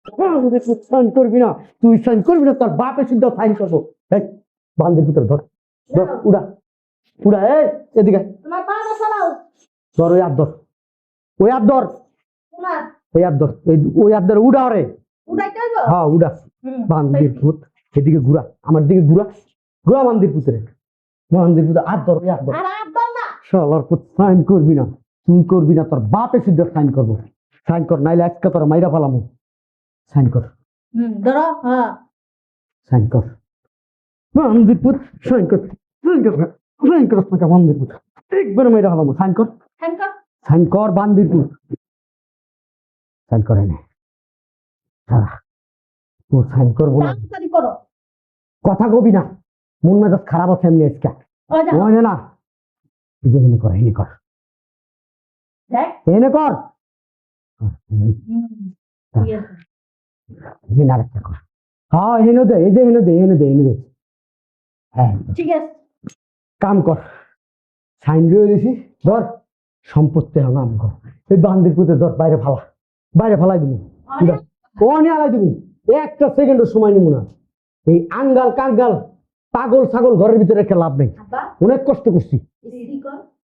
Sign করবি না, তুই সাইন করবি না, তোর বাপে শুদ্ধ সাইন করবো। এই বান্দির ভিতরে ধর, ধর উড়া উড়া, এই এদিকে তোমার পাটা সরাও। ধর, ওই হাত ধর, ওই হাত ধর, তোমার ওই হাত ধর, ওই হাত ধর, উড়া রে। উঠাইতে হইব। হ্যাঁ উড়া, বান্দির ভূত, এদিকে ঘুরা, আমার দিকে ঘুরা, ঘুরা বান্দির ভূতরে, বান্দির ভূত হাত ধর, ওই হাত ধর। আর হাত দাও না। শালার পুত সাইন করবি না, তুই করবি না, তোর বাপে শুদ্ধ সাইন করবো। সাইন কর, নাইলে আজকে তোর মাইরা ফেলামু। সাইন কর, ধরো। হ্যাঁ সাইন কর, বান্দির পুত, সাইন কর, সাইন কর, সাইন কর, বান্দির পুত, একবার মাইরা ফেলামু। সাইন কর, হ্যান্ড কর। সাইন কর, বান্দির পুত, সাইন করে নে। ও সাইন করবো না, তাড়াতাড়ি করো। কথা কবি না, মন মেজাজ খারাপ আছে এমনি আজকে। ওই দেখো। ওই না, এই যে এনে কর, এনে কর, দেখ। এনে কর, ঠিক আছে। এনে আরেকটা কর। হ্যাঁ এনে দে, এই যে এনে দে, এনে দে, এনে দে। হ্যাঁ ঠিক আছে। কাম কর, সাইন দিয়ে দিছি, ধর সম্পত্তি নাম কর, এই বান্দির পুতে ধর, বাইরে ফালা, বাইরে ফালাই দিব, ও নিয়ে আলাই দিব, একটা সেকেন্ডের সময় নিব না। এই আঙ্গাল কাঙ্গাল পাগল ছাগল ঘরের ভিতরে রেখে লাভ নেই, আব্বা অনেক কষ্ট করছি।